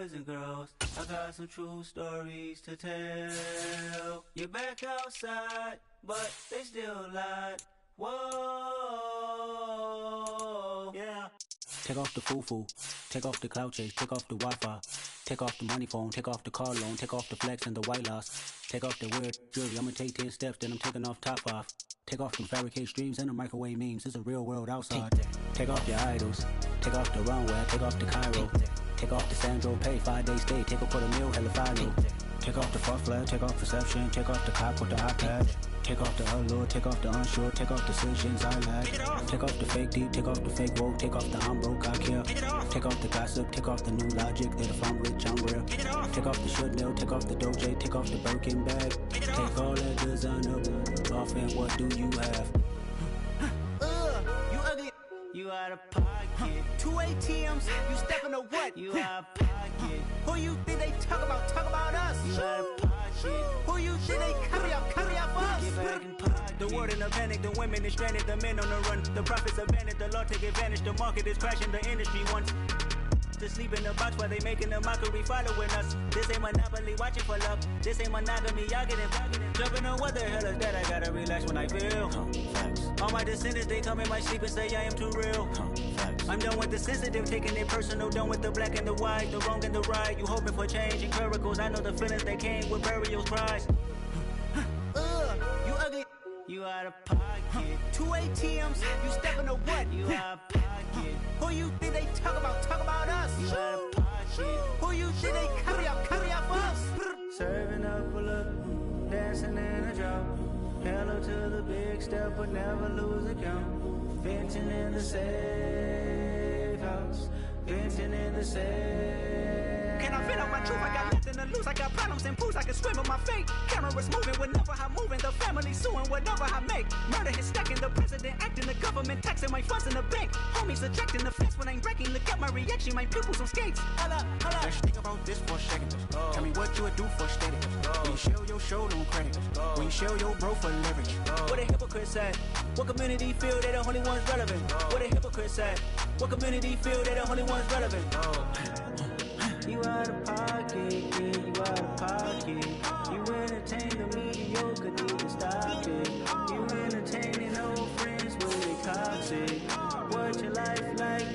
boys and girls, I got some true stories to tell. You're back outside, but they still lied. Whoa, yeah. Take off the foo-foo, take off the cloud chase, take off the Wi-Fi, take off the money phone, take off the car loan, take off the flex and the white loss, take off the weird jewelry. I'ma take 10 steps, then I'm taking off top 5. Take off them fabricate streams and the microwave memes. It's a real world outside. Take off your idols, take off the runway, take off the Cairo, take off the Sandro pay, 5-day stay, take off for the meal, hella final. Take off the false flag, take off perception, take off the cop with the iPad. Take off the allure, take off the unsure, take off decisions I lack. Take off the fake deep, take off the fake woke, take off the I'm broke, I care. Take off the gossip, take off the new logic that if I'm rich, I'm real. Take off the should know, take off the doje, take off the Birkin bag. Take all that designer off and what do you have? You ugly. You out of pocket. 2 ATMs, you stepping to what? You out of pocket. Who you think they talk about? Talk about us. You out of pocket. Who you think they carry out for us? Get back in pocket. The world in a panic, the women is stranded, the men on the run. The profits abandoned, the law take advantage. The market is crashing, the industry wants to sleep in the box while they making a mockery following us. This ain't monopoly, watching for love. This ain't monogamy, y'all getting jumping on what the hell is that? I gotta relax when I feel. All my descendants, they come in my sleep and say I am too real. I'm done with the sensitive, taking it personal. Done with the black and the white, the wrong and the right. You hoping for change and miracles. I know the feelings that came with burials, cries. You ugly. You out of pocket. 2 ATMs, you stepping to what? You out of pocket. Who you think they talk about? Talk about us. You out of pocket. Who you think they carry out for us? Serving up a look, dancing in a drop. Hello to the big step, but never lose a count. Venting in the safe house. Venting in the safe. Can I fit out my truth? I got nothing to lose. I got problems and pools. I can swim in my fate. Cameras moving whenever I'm moving. The family suing whatever I make. Murder is stacking. The president acting. The government taxing my funds in the bank. Homies ejecting the fence when I'm breaking. Look at my reaction. My pupils on skates. Hold up, hold up. Let's think about this for a second. Tell me what you would do for steady. When you show your show, no credit. When you show your bro for leverage. What a hypocrite said. What community feel they the only ones relevant? What a hypocrite said. What community feel they the only ones relevant? You out of pocket, yeah, you out of pocket. You entertain the mediocre, need to stop it. You entertaining old friends with they toxic. What your life like?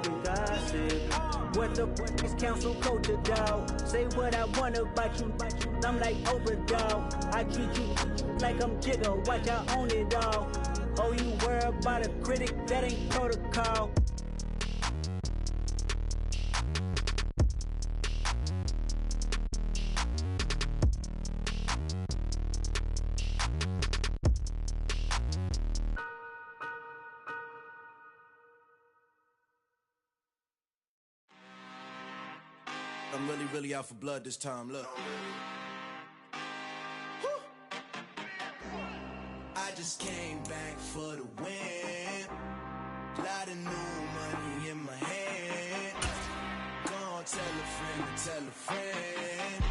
The gossip. What the is council culture, dog? Say what I want about you. I'm like Oprah, dog. I treat you like I'm Jigga. Watch I own it all. Oh, you worry about a critic? That ain't protocol. I'm really out for blood this time, look. I just came back for the win. Lot of new money in my hand. Go on, tell a friend to tell a friend.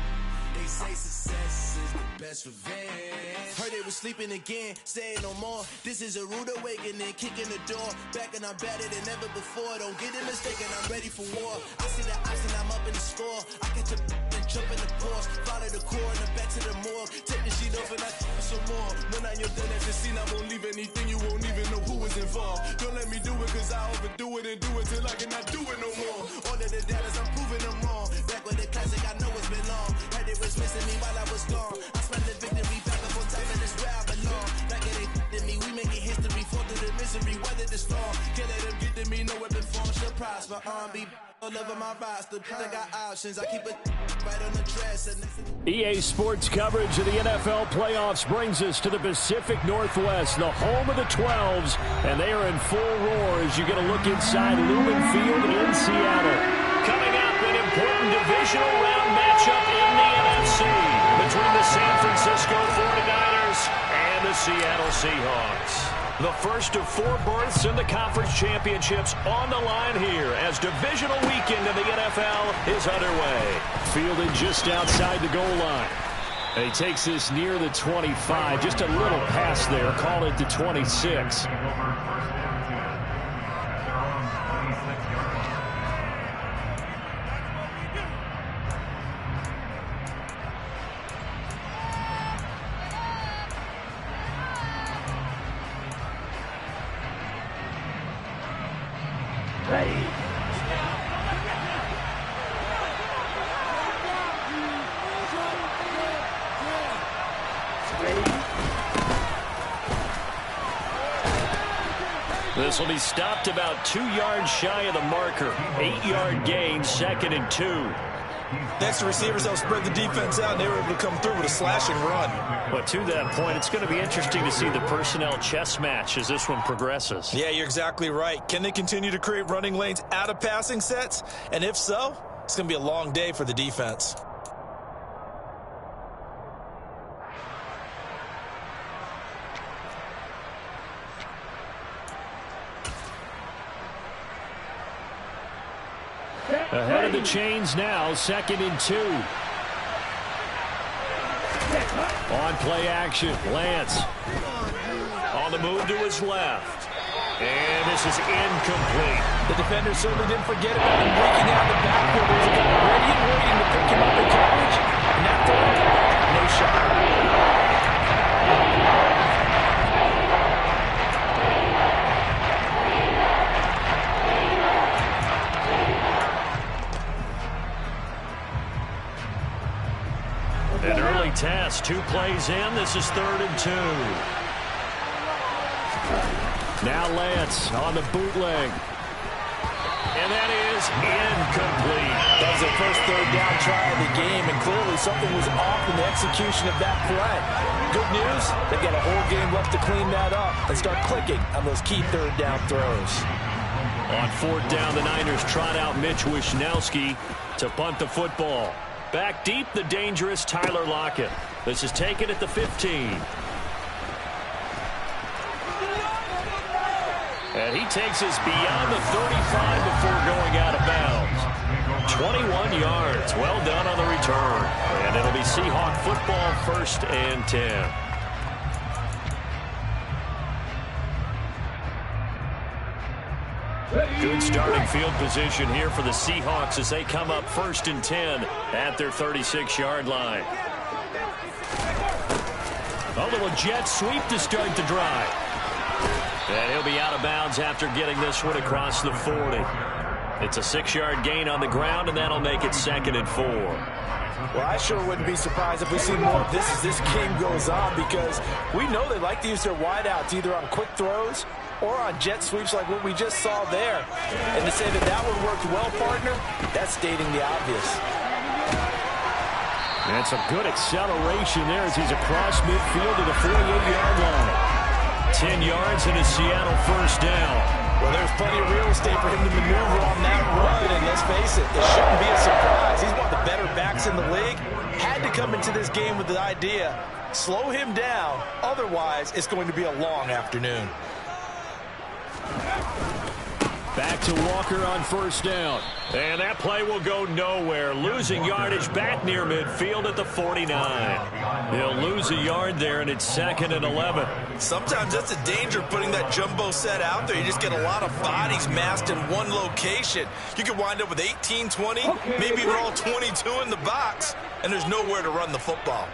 They say success is the best revenge. Heard they was sleeping again, saying no more. This is a rude awakening, kicking the door. Back and I'm better than ever before. Don't get it mistaken, I'm ready for war. I see the oxen, I'm up in the store. I get to and jump in the Porsche. Follow the core and then back to the morgue. Take the sheet off and I some more. When I'm done at the scene, I won't leave anything. You won't even know who was involved. Don't let me do it, cause I overdo it and do it till I cannot do it no more. All of the doubters, I'm proving them wrong. Back with the classic, I know it's been long. Heard it was missing me while I was gone. I spent the victory back up on top, and it's where I belong. Like it ain't to me, we making history. Fall through the misery, weather the storm. Can't let them get to me, no weapon form should prosper. R&B all over my roster. I got options, I keep it right on the dress. EA Sports coverage of the NFL playoffs brings us to the Pacific Northwest, the home of the 12s, and they are in full roar as you get a look inside Lumen Field in Seattle. Coming up, an important divisional round matchup in the NFC between the San Francisco 49ers and the Seattle Seahawks. The first of 4 berths in the conference championships on the line here as divisional weekend in the NFL is underway. Fielded just outside the goal line. And he takes this near the 25. Just a little pass there. Call it the 26. This will be stopped about 2 yards shy of the marker. 8-yard gain, 2nd and 2. Next to receivers, they'll spread the defense out, and they were able to come through with a slashing run. But to that point, it's going to be interesting to see the personnel chess match as this one progresses. Yeah, you're exactly right. Can they continue to create running lanes out of passing sets? And if so, it's going to be a long day for the defense. Ahead of the chains now, 2nd and 2. On play action, Lance. On the move to his left. And this is incomplete. The defender certainly didn't forget about him breaking out of the backfield. There's a guy ready and waiting to pick him up in coverage. And that throw, no shot. An early test, 2 plays in. This is 3rd and 2. Now Lance on the bootleg. And that is incomplete. That was their first 3rd down try of the game, and clearly something was off in the execution of that play. Good news, they've got a whole game left to clean that up and start clicking on those key 3rd down throws. On 4th down, the Niners trot out Mitch Wishnowski to punt the football. Back deep, the dangerous Tyler Lockett. This is taken at the 15. And he takes us beyond the 35 before going out of bounds. 21 yards. Well done on the return. And it'll be Seahawk football, 1st and 10. Good starting field position here for the Seahawks as they come up 1st and 10 at their 36-yard line. A little jet sweep to start the drive. And he'll be out of bounds after getting this one across the 40. It's a 6-yard gain on the ground, and that'll make it 2nd and 4. Well, I sure wouldn't be surprised if we see more of this as this game goes on, because we know they like to use their wideouts either on quick throws or on jet sweeps like what we just saw there. And to say that that one worked well, partner, that's stating the obvious. And some good acceleration there as he's across midfield to the 48-yard line. 10 yards and a Seattle 1st down. Well, there's plenty of real estate for him to maneuver on that run, and let's face it, it shouldn't be a surprise. He's one of the better backs in the league. Had to come into this game with the idea, slow him down, otherwise it's going to be a long afternoon. Back to Walker on 1st down. And that play will go nowhere. Losing yardage back near midfield at the 49. He'll lose a yard there, and it's 2nd and 11. Sometimes that's a danger putting that jumbo set out there. You just get a lot of bodies massed in one location. You could wind up with 18, 20, maybe even all 22 in the box, and there's nowhere to run the football.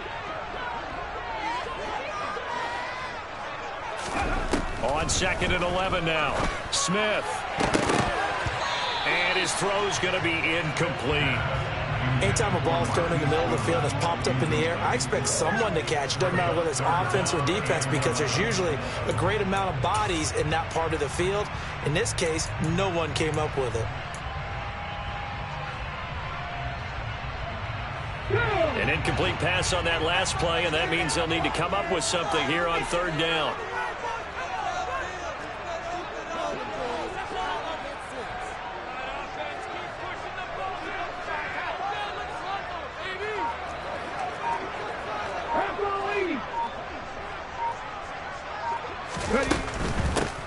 On 2nd and 11 now. Smith. And his throw's going to be incomplete. Anytime a ball's thrown in the middle of the field that's popped up in the air, I expect someone to catch. Doesn't matter whether it's offense or defense, because there's usually a great amount of bodies in that part of the field. In this case, no one came up with it. An incomplete pass on that last play, and that means they'll need to come up with something here on 3rd down.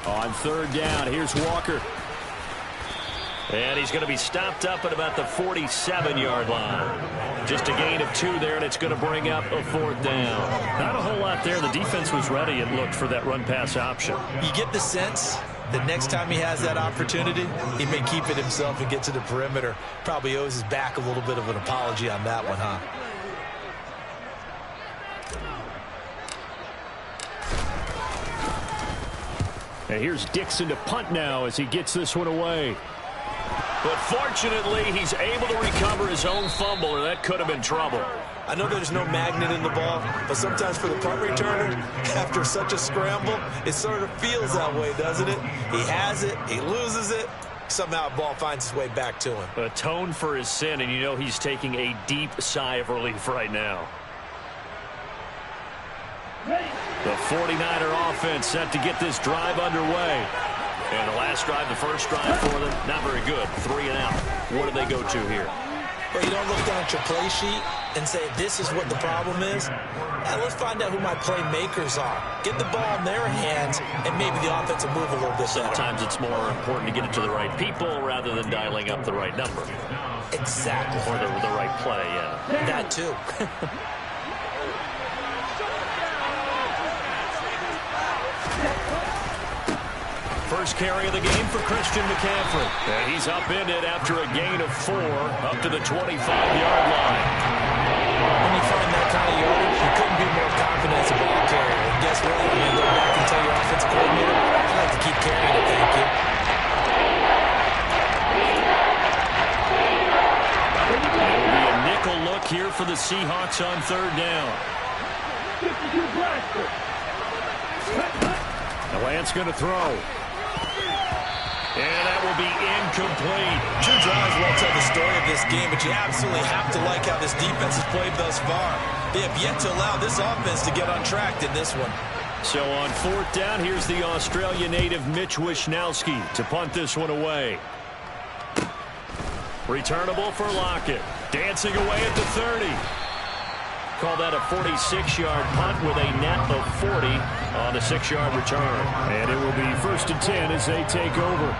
On 3rd down, here's Walker. And he's going to be stopped up at about the 47-yard line. Just a gain of 2 there, and it's going to bring up a 4th down. Not a whole lot there. The defense was ready and looked for that run-pass option. You get the sense that next time he has that opportunity, he may keep it himself and get to the perimeter. Probably owes his back a little bit of an apology on that one, huh? And here's Dixon to punt now as he gets this one away. But fortunately, he's able to recover his own fumble, or that could have been trouble. I know there's no magnet in the ball, but sometimes for the punt returner, after such a scramble, it sort of feels that way, doesn't it? He has it, he loses it, somehow the ball finds its way back to him. Atone for his sin, and you know he's taking a deep sigh of relief right now. The 49er offense set to get this drive underway. And the last drive, the first drive for them, not very good. 3 and out. What do they go to here? Well, you don't look down at your play sheet and say, this is what the problem is. Now, let's find out who my playmakers are. Get the ball in their hands, and maybe the offense will move a little bit better. Sometimes it's more important to get it to the right people rather than dialing up the right number. Exactly. Or the right play, yeah. That, too. First carry of the game for Christian McCaffrey. And he's upended after a gain of 4 up to the 25-yard line. When you find that kind of yardage, you couldn't be more confident as a ball carrier. And guess what? You're going to go back and tell your offensive coordinator, I'd like to keep carrying it, thank you. It will be a nickel look here for the Seahawks on 3rd down. The Lance going to throw. And that will be incomplete. 2 drives won't tell the story of this game, but you absolutely have to like how this defense has played thus far. They have yet to allow this offense to get on track in this one. So on 4th down, here's the Australia native Mitch Wishnowsky to punt this one away. Returnable for Lockett. Dancing away at the 30. Call that a 46-yard punt with a net of 40 on the 6-yard return. And it will be 1st and 10 as they take over.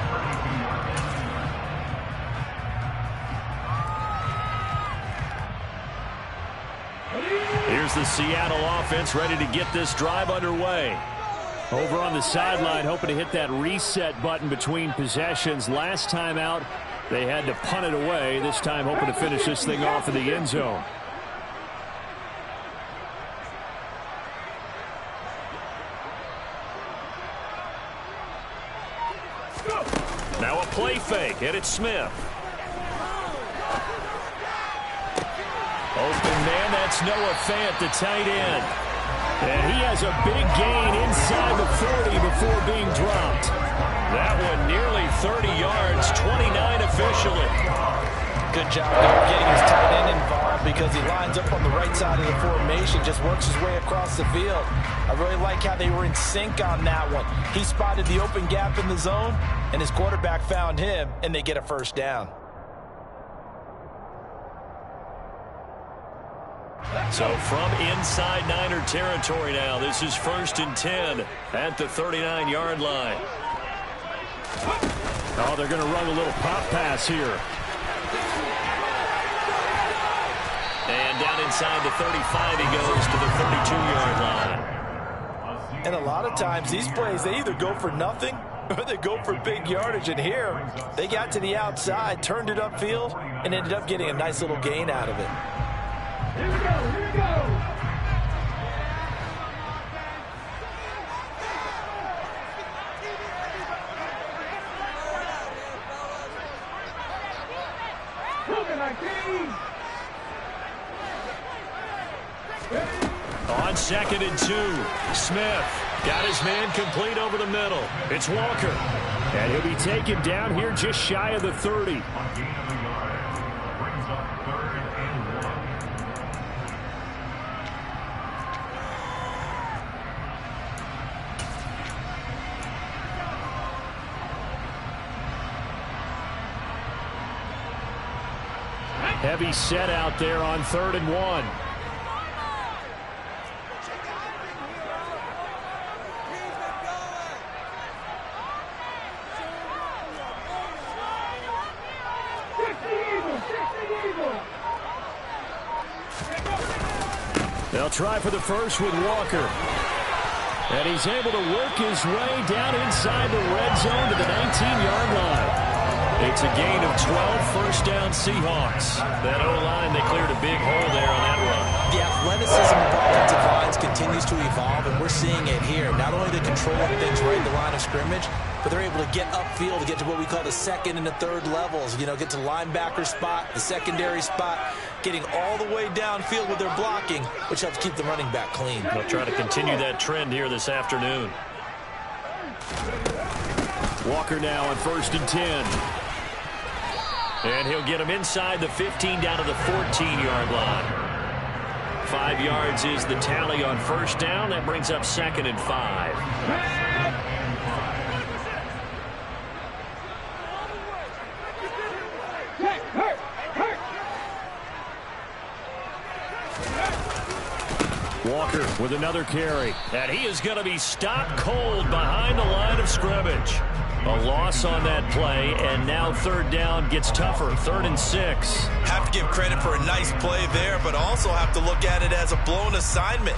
Here's the Seattle offense ready to get this drive underway. Over on the sideline, hoping to hit that reset button between possessions. Last time out, they had to punt it away. This time hoping to finish this thing off in the end zone. Now a play fake, and it's Smith. Open man, that's Noah Fant, the tight end. And he has a big gain inside the 40 before being dropped. That one nearly 30 yards, 29 officially. Good job there getting his tight end involved because he lines up on the right side of the formation, just works his way across the field. I really like how they were in sync on that one. He spotted the open gap in the zone, and his quarterback found him, and they get a 1st down. So from inside Niner territory now, this is 1st and 10 at the 39-yard line. Oh, they're going to run a little pop pass here. And down inside the 35, he goes to the 32-yard line. And a lot of times, these plays, they either go for nothing or they go for big yardage. And here, they got to the outside, turned it upfield, and ended up getting a nice little gain out of it. Here we go, here we go. On 2nd and 2, Smith got his man complete over the middle. It's Walker. And he'll be taken down here just shy of the 30. Heavy set out there on 3rd and 1. They'll try for the first with Walker. And he's able to work his way down inside the red zone to the 19-yard line. It's a gain of 12, first down Seahawks. That O-line, they cleared a big hole there on that run. The athleticism of offensive lines continues to evolve, and we're seeing it here. Not only the controlling things right in the line of scrimmage, but they're able to get upfield to get to what we call the second and the third levels. You know, get to the linebacker spot, the secondary spot, getting all the way downfield with their blocking, which helps keep the running back clean. They'll try to continue that trend here this afternoon. Walker now on 1st and 10. And he'll get him inside the 15 down to the 14-yard line. 5 yards is the tally on first down. That brings up 2nd and 5. Walker with another carry. And he is going to be stopped cold behind the line of scrimmage. A loss on that play, and now 3rd down gets tougher. 3rd and 6. Have to give credit for a nice play there, but also have to look at it as a blown assignment.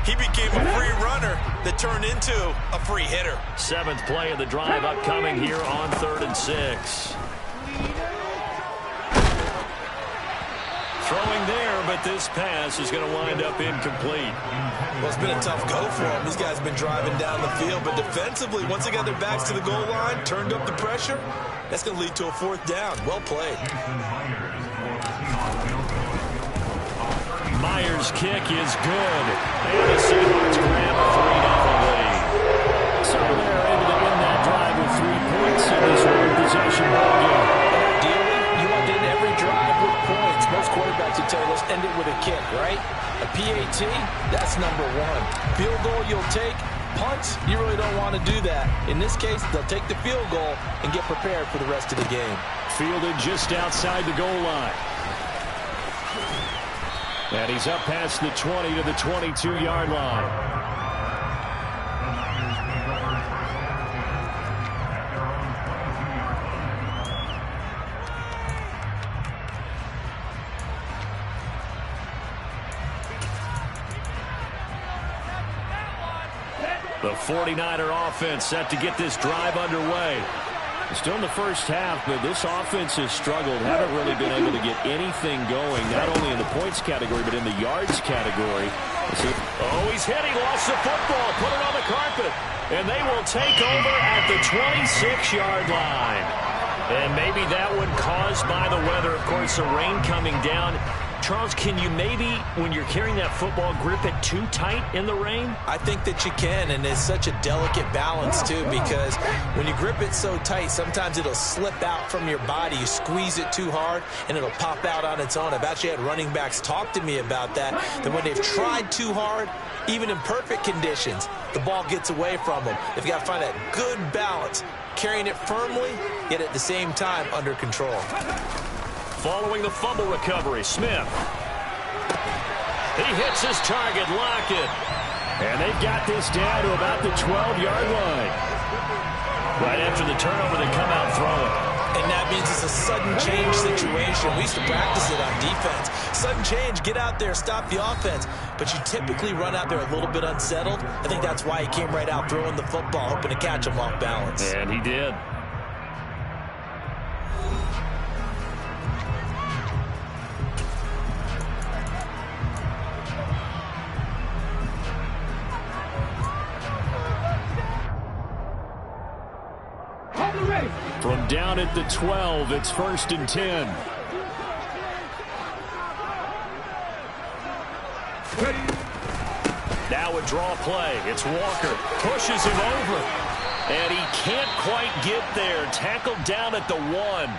He became a free runner that turned into a free hitter. 7th play of the drive upcoming here on 3rd and 6. Throwing there, but this pass is going to wind up incomplete. Well, it's been a tough go for him. These guys have been driving down the field, but defensively, once they got their backs to the goal line, turned up the pressure, that's going to lead to a 4th down. Well played. Myers' kick is good. And the Seahawks grab a 3-0 lead. So they're able to win that drive with 3 points in this one-possession ballgame. You want to end every drive with points. Most quarterbacks would tell you, let's end it with a kick, right? A PAT, that's number 1. Field goal you'll take. Punts, you really don't want to do that. In this case, they'll take the field goal and get prepared for the rest of the game. Fielded just outside the goal line. And he's up past the 20 to the 22-yard line. The 49er offense set to get this drive underway. Still in the first half, but this offense has struggled. Haven't really been able to get anything going, not only in the points category, but in the yards category. Oh, he's hit. He lost the football. Put it on the carpet. And they will take over at the 26-yard line. And maybe that one caused by the weather. Of course, the rain coming down. Charles, can you maybe, when you're carrying that football, grip it too tight in the rain? I think that you can, and it's such a delicate balance, too, because when you grip it so tight, sometimes it'll slip out from your body. You squeeze it too hard, and it'll pop out on its own. I've actually had running backs talk to me about that when they've tried too hard, even in perfect conditions, the ball gets away from them. They've got to find that good balance, carrying it firmly, yet at the same time under control. Following the fumble recovery, Smith. He hits his target, Lockett. And they've got this down to about the 12-yard line. Right after the turnover, they come out throwing. And that means it's a sudden change situation. We used to practice it on defense. Sudden change, get out there, stop the offense. But you typically run out there a little bit unsettled. I think that's why he came right out throwing the football, hoping to catch him off balance. And he did. From down at the 12, it's 1st and 10. Now a draw play. It's Walker. Pushes him over. And he can't quite get there. Tackled down at the 1.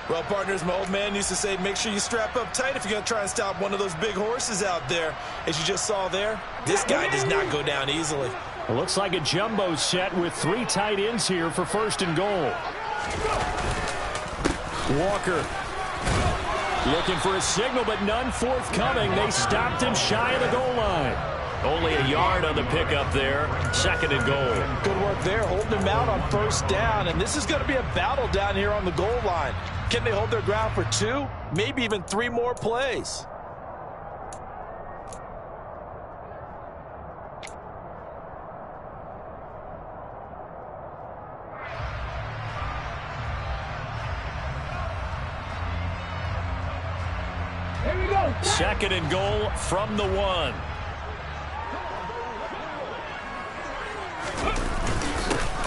Well, partners, my old man used to say, make sure you strap up tight if you're going to try and stop one of those big horses out there. As you just saw there, this guy does not go down easily. It looks like a jumbo set with 3 tight ends here for 1st and goal. Walker looking for a signal, but none forthcoming. They stopped him shy of the goal line. Only a yard on the pickup there. 2nd and goal. Good work there, holding him out on 1st down. And this is going to be a battle down here on the goal line. Can they hold their ground for 2, maybe even 3 more plays? Second and goal from the 1.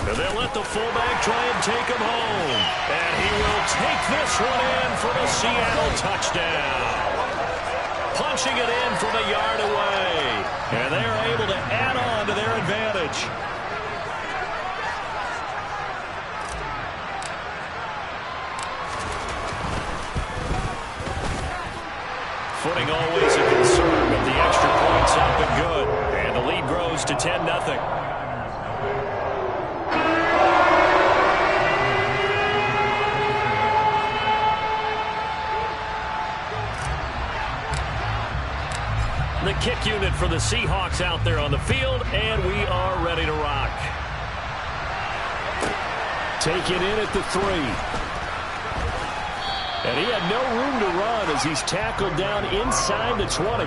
And they'll let the fullback try and take him home. And he will take this one in for the Seattle touchdown. Punching it in from a yard away. And they are able to add on to their advantage. Footing always a concern, but the extra point's up and good. And the lead grows to 10-0. The kick unit for the Seahawks out there on the field, and we are ready to rock. Taken in at the 3. And he had no room to run as he's tackled down inside the 20.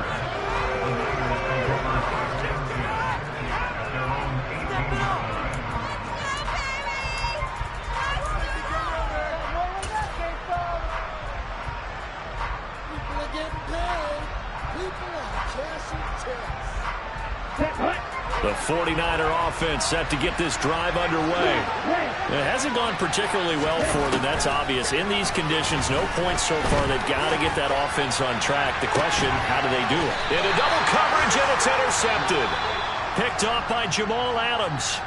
The 49er offense set to get this drive underway. It hasn't gone particularly well for them, that's obvious. In these conditions, no points so far. They've got to get that offense on track. The question, how do they do it? In a double coverage, and it's intercepted. Picked off by Jamal Adams.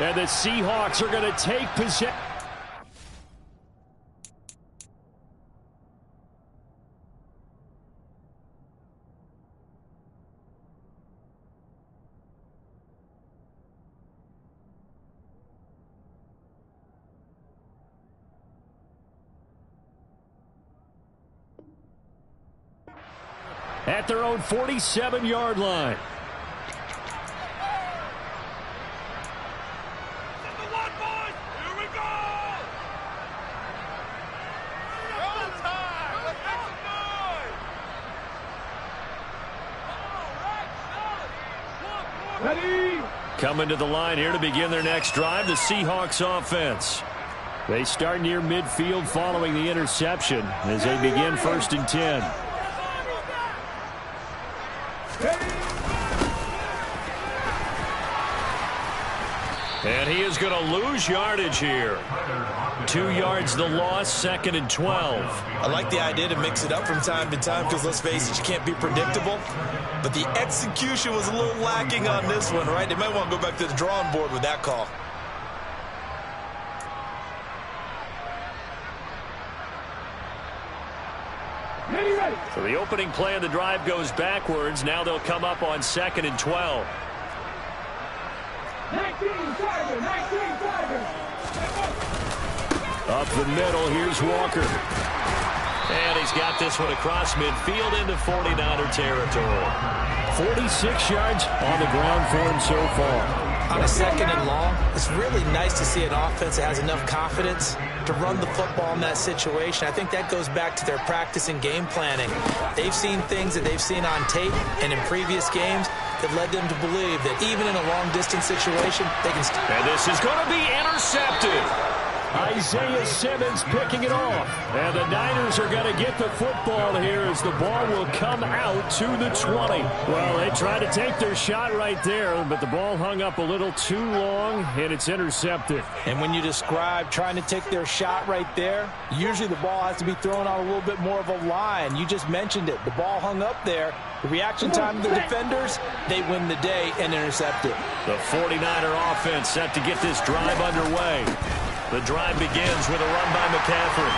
And the Seahawks are going to take possession. At their own 47-yard line. Ready? Coming to the line here to begin their next drive, the Seahawks offense. They start near midfield following the interception as they begin 1st and 10. And he is going to lose yardage here. 2 yards the loss, 2nd and 12. I like the idea to mix it up from time to time because, let's face it, you can't be predictable. But the execution was a little lacking on this one, right? They might want to go back to the drawing board with that call. So the opening play of the drive goes backwards. Now they'll come up on 2nd and 12. 19 Tigers, 19 Tigers. Up the middle, here's Walker. And he's got this one across midfield into 49er territory. 46 yards on the ground for him so far. On a 2nd and long, it's really nice to see an offense that has enough confidence to run the football in that situation. I think that goes back to their practice and game planning. They've seen things that they've seen on tape and in previous games that led them to believe that even in a long-distance situation, they can... And this is going to be intercepted. Isaiah Simmons picking it off. And the Niners are going to get the football here as the ball will come out to the 20. Well, they tried to take their shot right there, but the ball hung up a little too long, and it's intercepted. And when you describe trying to take their shot right there, usually the ball has to be thrown on a little bit more of a line. You just mentioned it. The ball hung up there. The reaction time of the defenders, they win the day and intercept it. The 49er offense set to get this drive underway. The drive begins with a run by McCaffrey.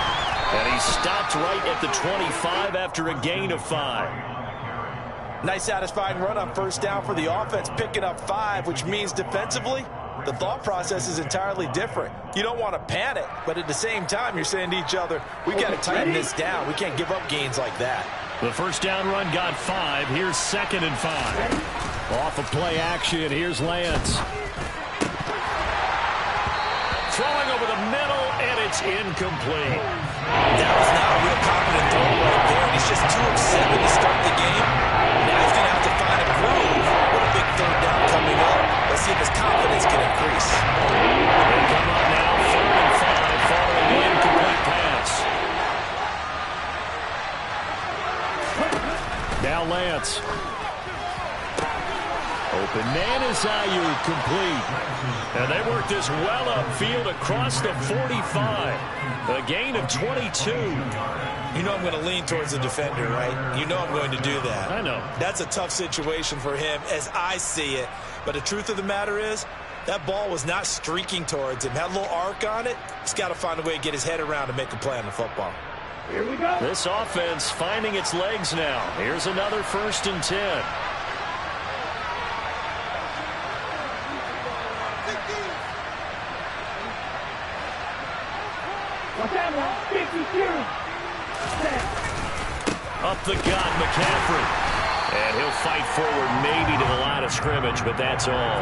And he stopped right at the 25 after a gain of 5. Nice satisfying run on 1st down for the offense, picking up 5, which means defensively, the thought process is entirely different. You don't want to panic, but at the same time, you're saying to each other, we got to tighten this down. We can't give up gains like that. The 1st down run got 5. Here's 2nd and 5. Off of play action, here's Lance. Throwing over the middle, and it's incomplete. That was not a real confident throw right there, and he's just 2 of 7 to start the game. Now he's going to have to find a groove with a big 3rd down coming up. Let's see if his confidence can increase. They come up now, 3rd and 5, following the incomplete pass. Now Lance. Open man is Ayuk, complete. And they work this well upfield across the 45. A gain of 22. You know I'm going to lean towards the defender, right? You know I'm going to do that. I know. That's a tough situation for him as I see it. But the truth of the matter is, that ball was not streaking towards him. Had a little arc on it. He's got to find a way to get his head around and make a play on the football. Here we go. This offense finding its legs now. Here's another 1st and 10. Up the gut, McCaffrey. And he'll fight forward maybe to the line of scrimmage, but that's all.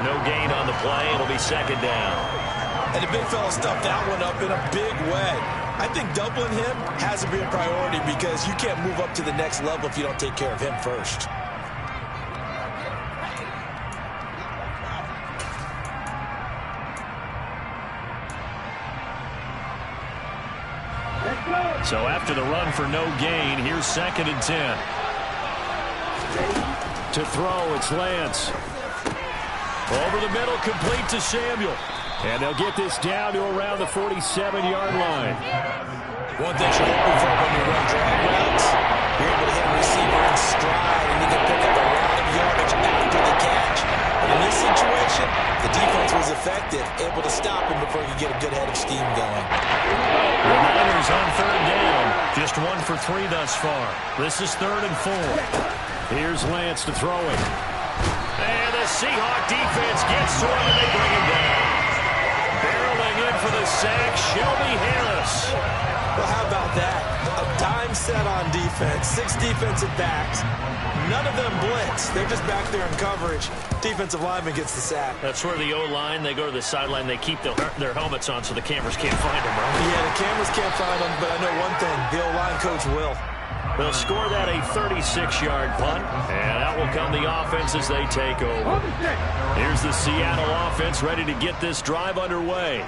No gain on the play. It'll be 2nd down. And the big fella stuffed that one up in a big way. I think doubling him has to be a priority because you can't move up to the next level if you don't take care of him first. So after the run for no gain, here's 2nd and 10. To throw, it's Lance. Over the middle, complete to Samuel. And they'll get this down to around the 47-yard line. One thing you're looking for when you run drag routes, you're able to hit a receiver in stride, and you can pick up a lot of yardage after the catch. But in this situation, the defense was effective, able to stop him before he could get a good head of steam going. The Niners on 3rd down. Just 1 for 3 thus far. This is 3rd and 4. Here's Lance to throw it. And the Seahawks defense gets to him, and they bring him down. Barreling in for the sack, Shelby Harris. Well, how about that? A dime set on defense, 6 defensive backs. None of them blitz. They're just back there in coverage. Defensive lineman gets the sack. That's where the O-line, they go to the sideline, they keep their helmets on so the cameras can't find them, right? Yeah, the cameras can't find them, but I know one thing. The O-line coach will. They'll score that a 36-yard punt, and out will come the offense as they take over. Here's the Seattle offense ready to get this drive underway.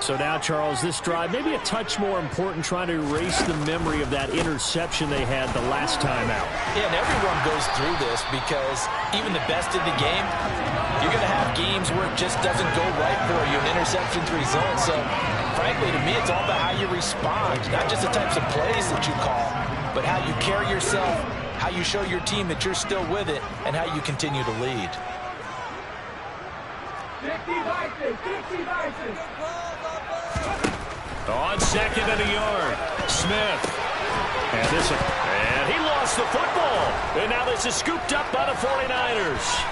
So now, Charles, this drive maybe a touch more important, trying to erase the memory of that interception they had the last time out. Yeah, and everyone goes through this because even the best in the game, you're going to have games where it just doesn't go right for you, and interceptions result. So, frankly, to me, it's all about how you respond, not just the types of plays that you call, but how you carry yourself, how you show your team that you're still with it, and how you continue to lead. 50 vices. On 2nd and a yard, Smith. And he lost the football. And now this is scooped up by the 49ers.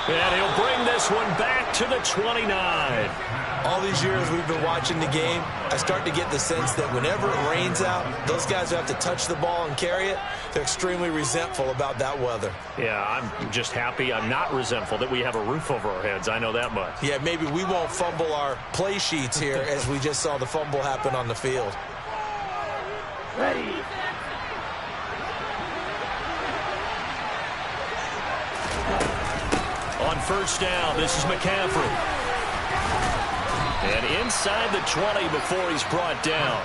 And he'll bring this one back to the 29. All these years we've been watching the game, I start to get the sense that whenever it rains out, those guys who have to touch the ball and carry it, they're extremely resentful about that weather. Yeah, I'm just happy I'm not resentful that we have a roof over our heads. I know that much. Yeah, maybe we won't fumble our play sheets here as we just saw the fumble happen on the field. Ready. On 1st down, this is McCaffrey. And inside the 20 before he's brought down.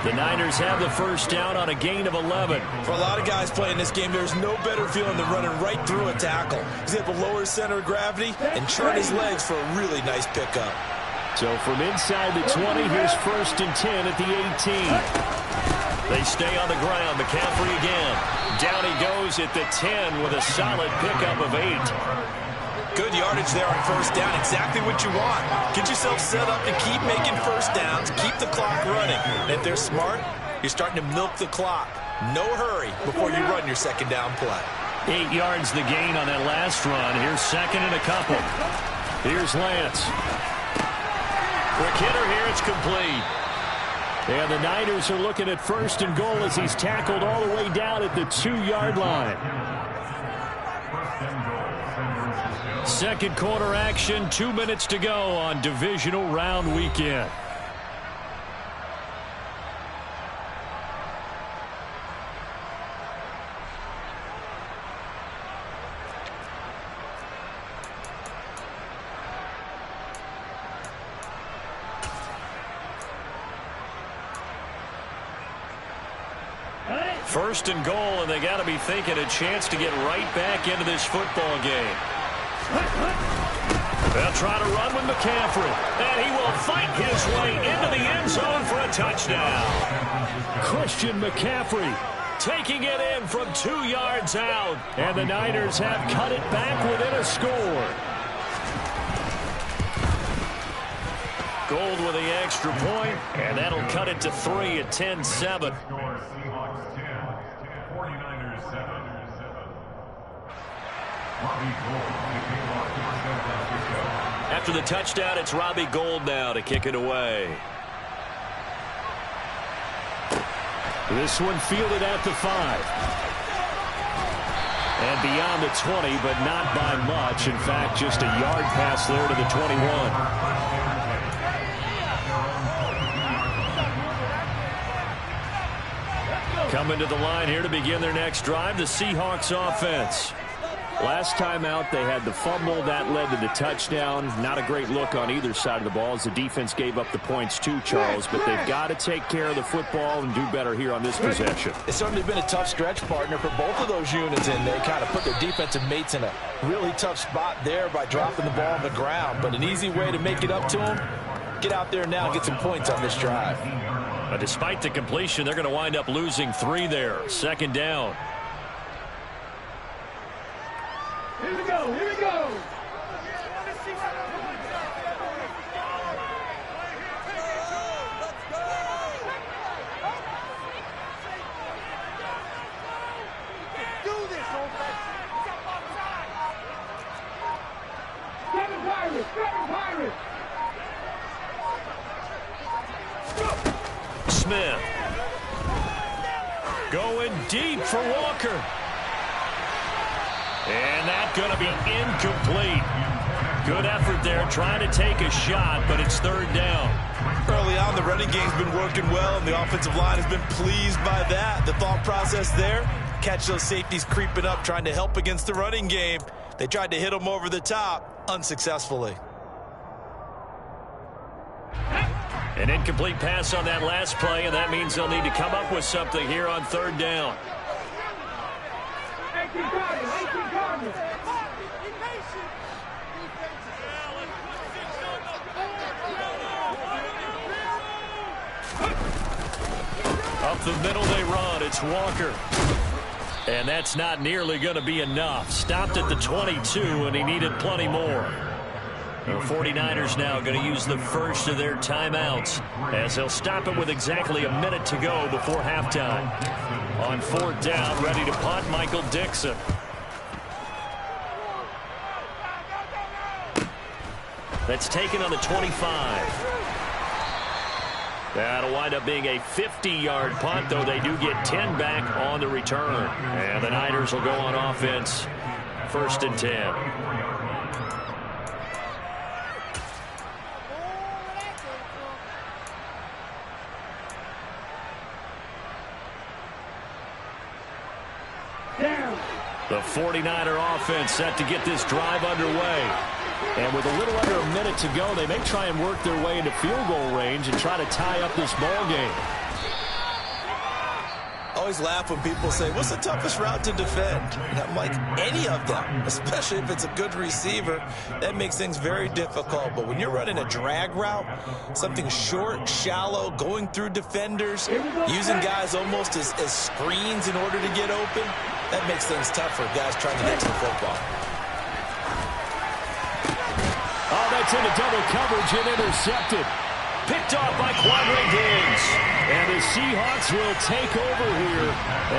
The Niners have the 1st down on a gain of 11. For a lot of guys playing this game, there's no better feeling than running right through a tackle. He's able to lower his center of gravity and churn his legs for a really nice pickup. So from inside the 20, here's 1st and 10 at the 18. They stay on the ground. McCaffrey again. Down he goes at the 10 with a solid pickup of 8. Good yardage there on 1st down. Exactly what you want. Get yourself set up to keep making 1st downs. Keep the clock running. And if they're smart, you're starting to milk the clock. No hurry before you run your 2nd down play. 8 yards the gain on that last run. Here's 2nd and a couple. Here's Lance. Quick hitter here. It's complete. And the Niners are looking at 1st and goal as he's tackled all the way down at the 2-yard line. 2nd quarter action, 2 minutes to go on divisional round weekend. First and goal, and they got to be thinking a chance to get right back into this football game. They'll try to run with McCaffrey, and he will fight his way into the end zone for a touchdown. Christian McCaffrey taking it in from 2 yards out, and the Niners have cut it back within a score. Gold with the extra point, and that'll cut it to 3 at 10-7. After the touchdown, it's Robbie Gould now to kick it away. This one fielded at the 5. And beyond the 20, but not by much. In fact, just a yard pass there to the 21. Coming to the line here to begin their next drive, the Seahawks offense. Last time out, they had the fumble. That led to the touchdown. Not a great look on either side of the ball as the defense gave up the points too, Charles. But they've got to take care of the football and do better here on this possession. It's certainly been a tough stretch, partner, for both of those units, and they kind of put their defensive mates in a really tough spot there by dropping the ball on the ground. But an easy way to make it up to them, get out there now and get some points on this drive. But despite the completion, they're going to wind up losing 3 there. Second down. Here we go, here we go. Do this, old man. Kevin Pirates, Kevin Pirates. Smith. Going deep for Walker. And that's going to be incomplete. Good effort there, trying to take a shot, but it's third down. Early on, the running game's been working well, and the offensive line has been pleased by that. The thought process there, catch those safeties creeping up, trying to help against the running game. They tried to hit them over the top, unsuccessfully. An incomplete pass on that last play, and that means they'll need to come up with something here on third down. Up the middle they run. It's Walker. And that's not nearly going to be enough. Stopped at the 22, and he needed plenty more. The 49ers now going to use the first of their timeouts as they'll stop it with exactly a minute to go before halftime. On fourth down, ready to punt, Michael Dixon. That's taken on the 25. That'll wind up being a 50-yard punt, though they do get 10 back on the return. And the Niners will go on offense, first and 10. The 49er offense set to get this drive underway. And with a little under a minute to go, they may try and work their way into field goal range and try to tie up this ball game. I always laugh when people say, what's the toughest route to defend? And I'm like, any of them, especially if it's a good receiver. That makes things very difficult. But when you're running a drag route, something short, shallow, going through defenders, using guys almost as screens in order to get open, that makes things tough for guys trying to get to the football. Oh, that's into double coverage and intercepted. Picked off by Quadre Diggs. And the Seahawks will take over here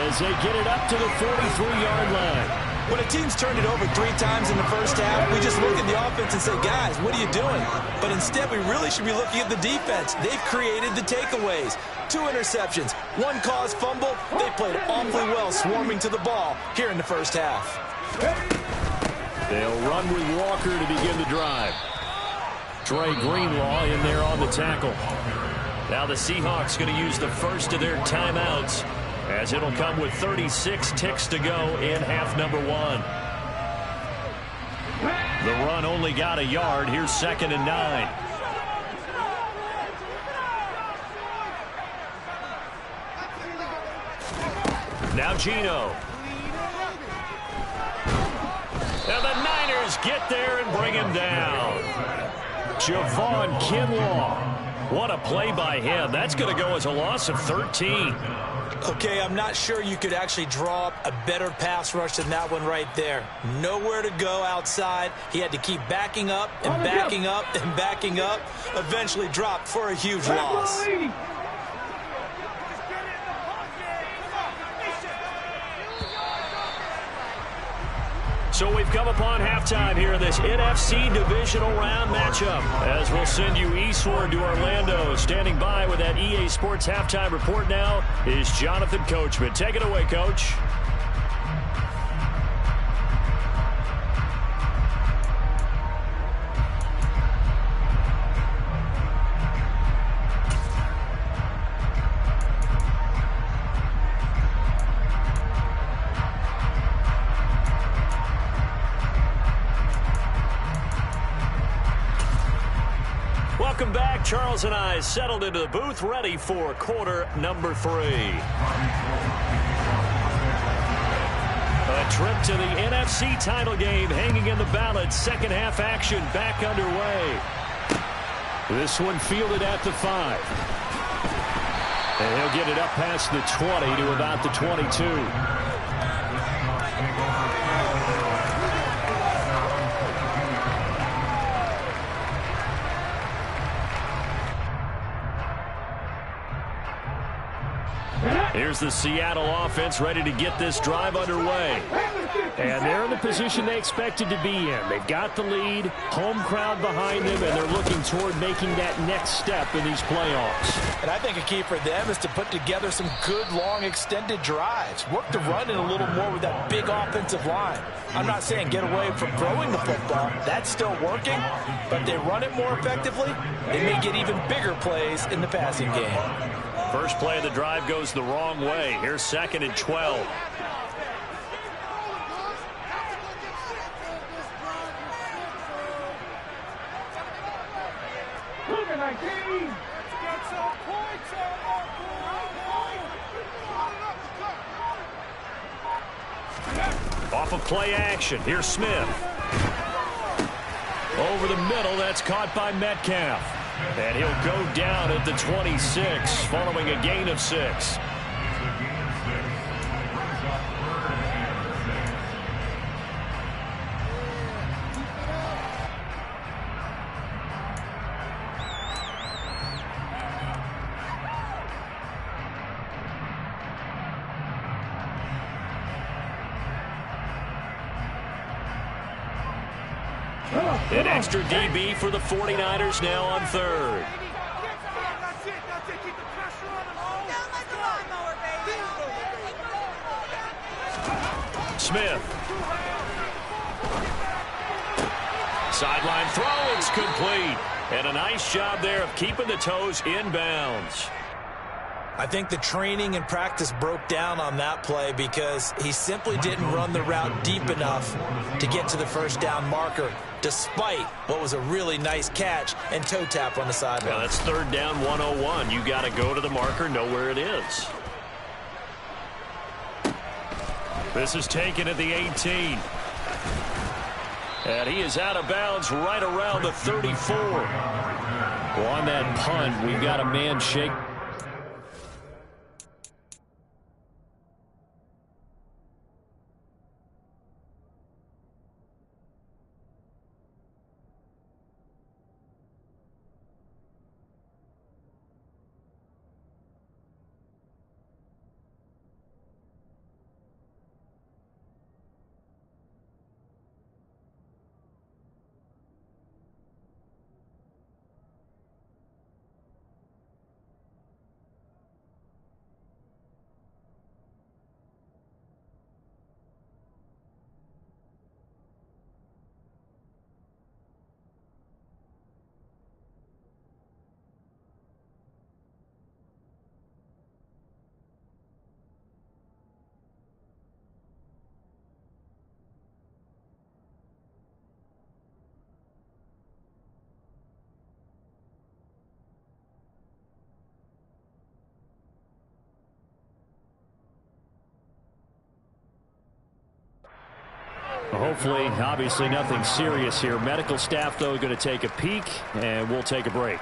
as they get it up to the 43-yard line. When a team's turned it over 3 times in the first half, we just look at the offense and say, guys, what are you doing? But instead, we really should be looking at the defense. They've created the takeaways. 2 interceptions, 1 caused fumble. They played awfully well swarming to the ball here in the first half. They'll run with Walker to begin the drive. Trey Greenlaw in there on the tackle. Now the Seahawks going to use the first of their timeouts as it'll come with 36 ticks to go in half number 1. The run only got a yard. Here's 2nd and 9. Now Geno. And the Niners get there and bring him down. Javon Kinlaw. What a play by him. That's going to go as a loss of 13. Okay, I'm not sure you could actually draw up a better pass rush than that one right there. Nowhere to go outside. He had to keep backing up and backing up and backing up. Eventually dropped for a huge loss. So we've come upon halftime here in this NFC Divisional Round matchup. As we'll send you eastward to Orlando. Standing by with that EA Sports Halftime Report now is Jonathan Coachman. Take it away, Coach. Welcome back. Charles and I settled into the booth, ready for quarter number 3. A trip to the NFC title game hanging in the balance. Second half action back underway. This one fielded at the 5. And he'll get it up past the 20 to about the 22. Here's the Seattle offense ready to get this drive underway. And they're in the position they expected to be in. They've got the lead, home crowd behind them, and they're looking toward making that next step in these playoffs. And I think a key for them is to put together some good, long, extended drives. Work the run in a little more with that big offensive line. I'm not saying get away from throwing the football. That's still working. But they run it more effectively, they may get even bigger plays in the passing game. First play of the drive goes the wrong way. Here's 2nd and 12. Off of play action. Here's Smith. Over the middle. That's caught by Metcalf. And he'll go down at the 26 following a gain of 6. An extra DB for the 49ers now on 3rd. Smith. Sideline throw, it's complete. And a nice job there of keeping the toes in bounds. I think the training and practice broke down on that play because he simply didn't run the route deep enough to get to the first down marker, despite what was a really nice catch and toe tap on the sideline. Yeah, that's 3rd down 101. You got to go to the marker, know where it is. This is taken at the 18. And he is out of bounds right around the 34. Well, on that punt, we've got a man shake. hopefully, obviously nothing serious here. Medical staff, though, going to take a peek, and we'll take a break.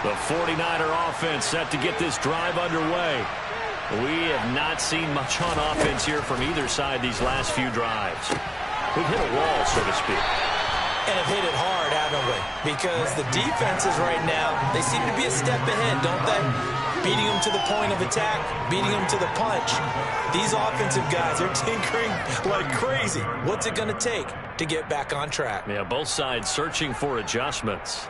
The 49er offense set to get this drive underway. We have not seen much on offense here from either side these last few drives. We've hit a wall, so to speak. And have hit it hard, haven't we? Because the defenses right now, they seem to be a step ahead, don't they? Beating them to the point of attack, beating them to the punch. These offensive guys are tinkering like crazy. What's it going to take to get back on track? Yeah, both sides searching for adjustments.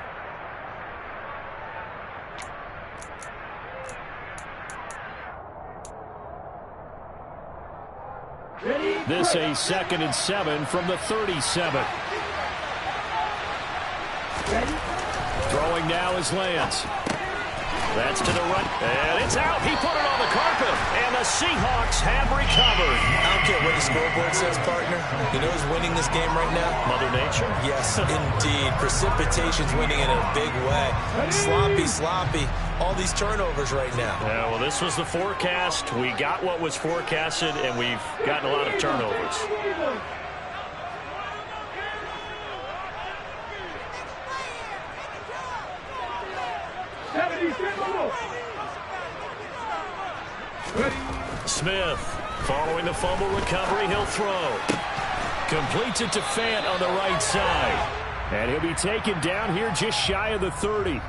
This a 2nd and 7 from the 37. Throwing now is Lance. That's to the right, and it's out. He put it on the carpet, and the Seahawks have recovered. I don't care what the scoreboard says, partner. You know who's winning this game right now? Mother Nature? Yes, indeed. Precipitation's winning in a big way. Sloppy. All these turnovers right now. Yeah, well, this was the forecast. We got what was forecasted, and we've gotten a lot of turnovers. Smith, following the fumble recovery, he'll throw. Completes it to Fant on the right side. And he'll be taken down here just shy of the 30.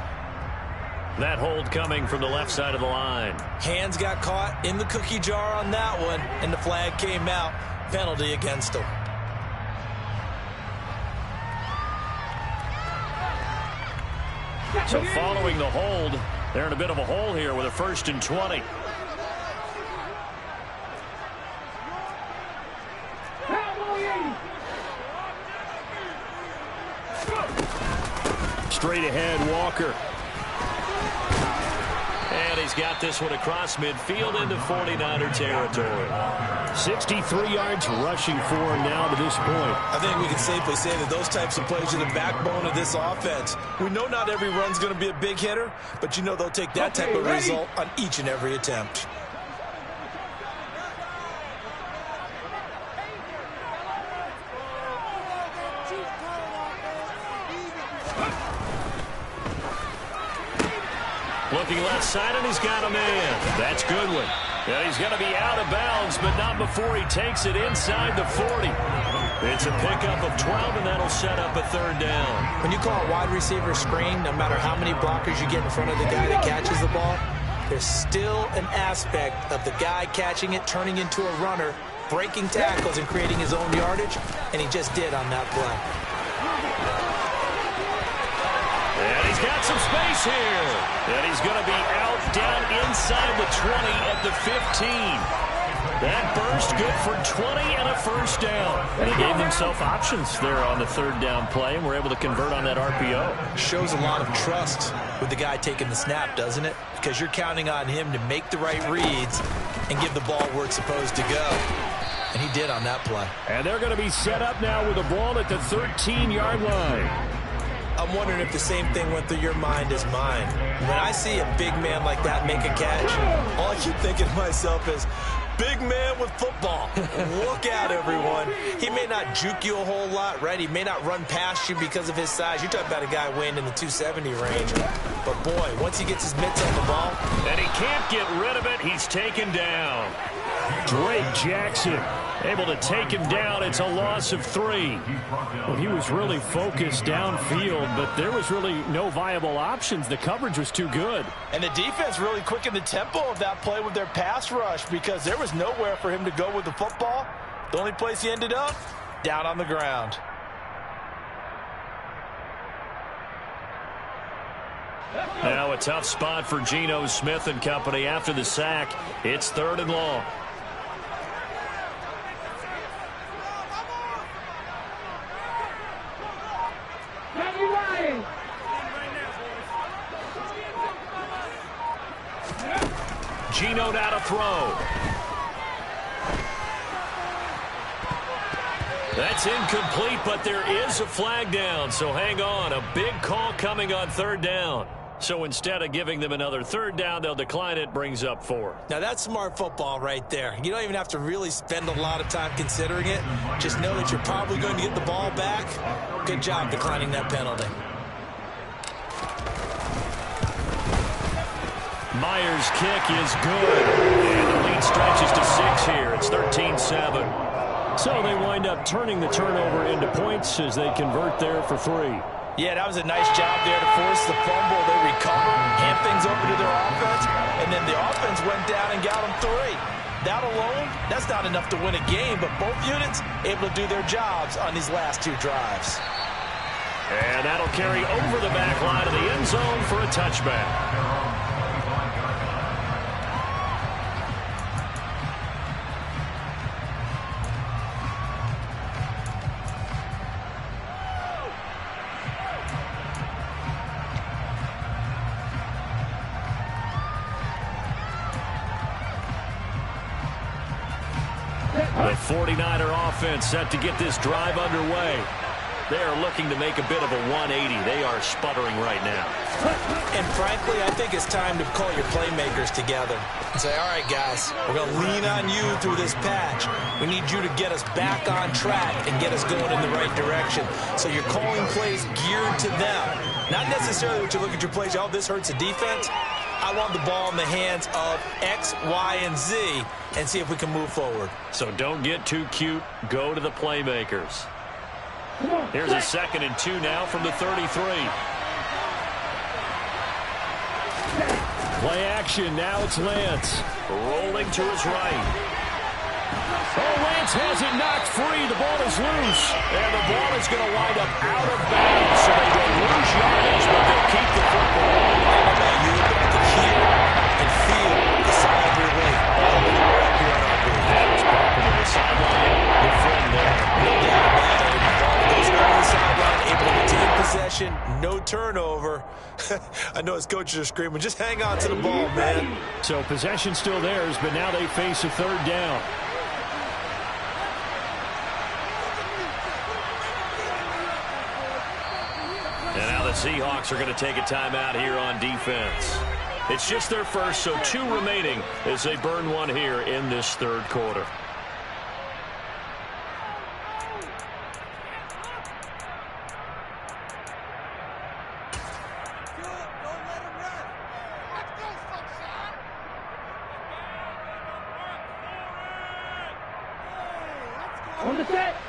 That hold coming from the left side of the line. Hands got caught in the cookie jar on that one, and the flag came out. Penalty against him. So following the hold, they're in a bit of a hole here with a 1st and 20. Straight ahead, Walker. And he's got this one across midfield into 49er territory. 63 yards rushing for him now to this point. I think we can safely say that those types of plays are the backbone of this offense. We know not every run's going to be a big hitter, but you know they'll take that type of result on each and every attempt. Looking left side, and he's got a man. That's Goodwin. Yeah, he's going to be out of bounds, but not before he takes it inside the 40. It's a pickup of 12, and that'll set up a 3rd down. When you call a wide receiver screen, no matter how many blockers you get in front of the guy that catches the ball, there's still an aspect of the guy catching it, turning into a runner, breaking tackles, and creating his own yardage, and he just did on that play. And he's got some space here. And he's going to be out down inside the 20 at the 15. That burst good for 20 and a 1st down. And they gave themselves options there on the 3rd down play, and were able to convert on that RPO. Shows a lot of trust with the guy taking the snap, doesn't it? Because you're counting on him to make the right reads and give the ball where it's supposed to go. And he did on that play. And they're going to be set up now with the ball at the 13-yard line. I'm wondering if the same thing went through your mind as mine. When I see a big man like that make a catch, all I keep thinking to myself is, big man with football. Look out, everyone. He may not juke you a whole lot, right? He may not run past you because of his size. You're talking about a guy weighing in the 270 range. But, boy, once he gets his mitts on the ball. And he can't get rid of it. He's taken down. Drake Jackson able to take him down. It's a loss of 3. Well, he was really focused downfield, but there was really no viable options. The coverage was too good. And the defense really quickened the tempo of that play with their pass rush, because there was nowhere for him to go with the football. The only place he ended up, down on the ground. Now a tough spot for Geno Smith and company after the sack. It's 3rd and long. Geno now to throw. That's incomplete, but there is a flag down, so hang on. A big call coming on third down. So instead of giving them another third down, they'll decline it, brings up 4. Now, that's smart football right there. You don't even have to really spend a lot of time considering it. Just know that you're probably going to get the ball back. Good job declining that penalty. Myers' kick is good. And the lead stretches to 6 here. It's 13-7. So they wind up turning the turnover into points as they convert there for 3. Yeah, that was a nice job there to force the fumble. They recovered, hand things over to their offense, and then the offense went down and got them 3. That alone, that's not enough to win a game, but both units able to do their jobs on these last 2 drives. And that'll carry over the back line of the end zone for a touchback. The 49er offense set to get this drive underway. They are looking to make a bit of a 180. They are sputtering right now. And frankly, I think it's time to call your playmakers together and say, all right, guys, we're going to lean on you through this patch. We need you to get us back on track and get us going in the right direction. So you're calling plays geared to them. Not necessarily what you look at your plays, oh, this hurts the defense. I want the ball in the hands of X, Y, and Z and see if we can move forward. So don't get too cute. Go to the playmakers. Here's a 2nd and 2 now from the 33. Play action. Now it's Lance. Rolling to his right. Oh, Lance has it knocked free. The ball is loose. And the ball is going to wind up out of bounds. So they will lose yardage, but they'll keep the football. Hear and feel the sigh of relief all the way up here on our booth. That was popping to the sideline. Your friend there. No doubt about it. The ball goes over the sideline, able to retain possession, no turnover. I know his coaches are screaming, just hang on to the ball, man. So possession still theirs, but now they face a third down. And now the Seahawks are going to take a timeout here on defense. It's just their first, so 2 remaining as they burn 1 here in this third quarter.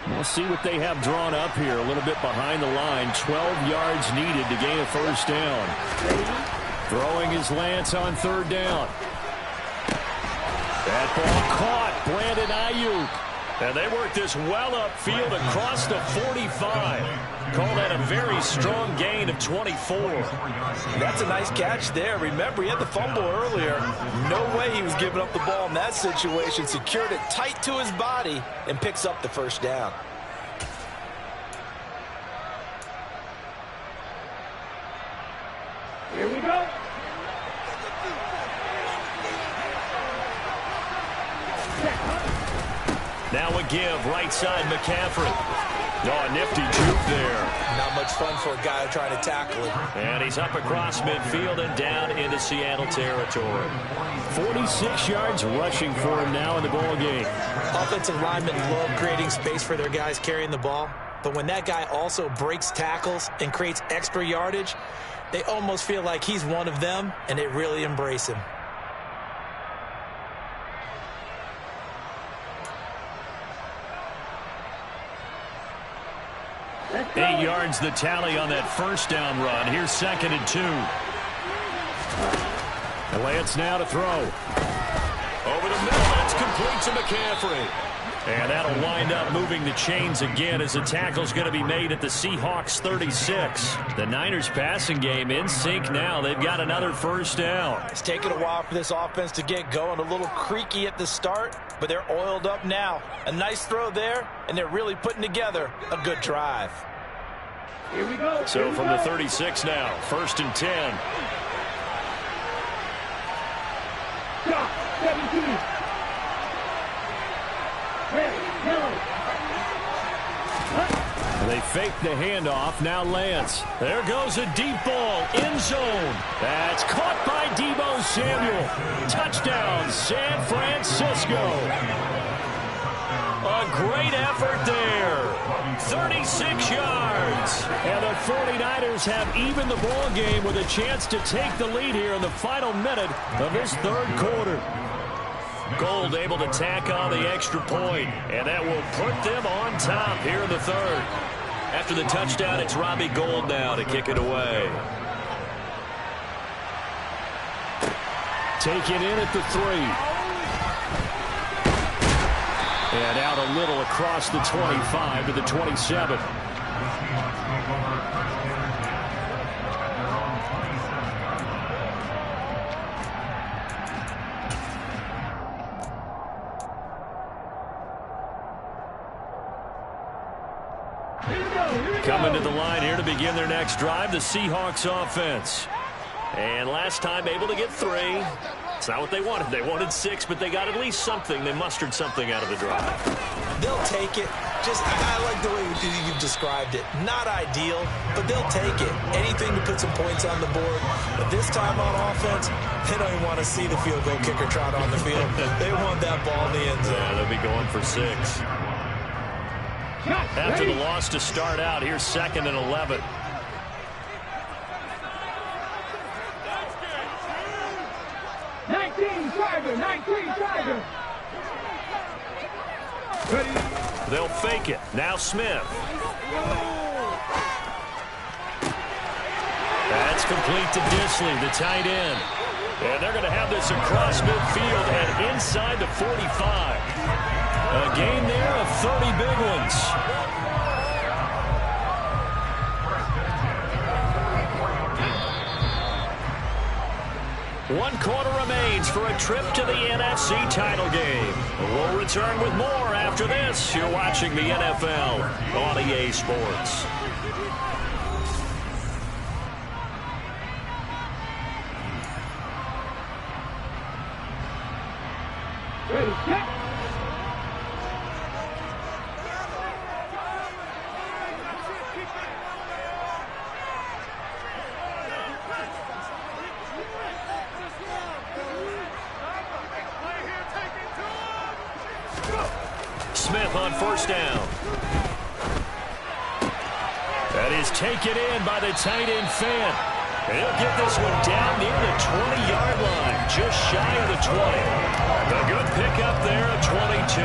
We'll see what they have drawn up here. A little bit behind the line. 12 yards needed to gain a first down. Throwing is Lance on third down. That ball caught. Brandon Ayuk. And they work this well upfield across the 45. Call that a very strong gain of 24. That's a nice catch there. Remember, he had the fumble earlier. No way he was giving up the ball in that situation. Secured it tight to his body and picks up the first down. Here we go. Now a give, right side McCaffrey. Oh, a nifty juke there. Not much fun for a guy trying to tackle him. And he's up across midfield and down into Seattle territory. 46 yards rushing for him now in the ball game. Offensive linemen love creating space for their guys carrying the ball. But when that guy also breaks tackles and creates extra yardage, they almost feel like he's one of them, and they really embrace him. Eight yards the tally on that first down run. Here's 2nd and 2. Lance now to throw. Over the middle, that's complete to McCaffrey. And that'll wind up moving the chains again as the tackle's going to be made at the Seahawks 36. The Niners passing game in sync now. They've got another first down. It's taken a while for this offense to get going. A little creaky at the start, but they're oiled up now. A nice throw there, and they're really putting together a good drive. Here we go. So from the 36 now, 1st and 10. Shot, 17. Red, yellow. They fake the handoff. Now Lance. There goes a deep ball. End zone. That's caught by Deebo Samuel. Touchdown, San Francisco. A great effort there. 36 yards. And the 49ers have evened the ball game with a chance to take the lead here in the final minute of this third quarter. Gold able to tack on the extra point, and that will put them on top here in the third. After the touchdown, it's Robbie Gould now to kick it away. Taken in at the 3. And out a little across the 25 to the 27. Coming to the line here to begin their next drive, the Seahawks offense. And last time able to get 3. It's not what they wanted. They wanted 6, but they got at least something. They mustered something out of the drive. They'll take it. I like the way you've described it. Not ideal, but they'll take it. Anything to put some points on the board. But this time on offense, they don't even want to see the field goal kicker trot on the field. They want that ball in the end zone. Yeah, they'll be going for 6. After the loss to start out, here's 2nd and 11. They'll fake it. Now Smith. That's complete to Disley, the tight end. And they're going to have this across midfield and inside the 45. A gain there of 30 big ones. One quarter remains for a trip to the NFC title game. We'll return with more after this. You're watching the NFL on EA Sports. Ready, set. Smith on first down. That is taken in by the tight end Fant. He'll get this one down near the 20-yard line, just shy of the 20. A good pickup there at 22.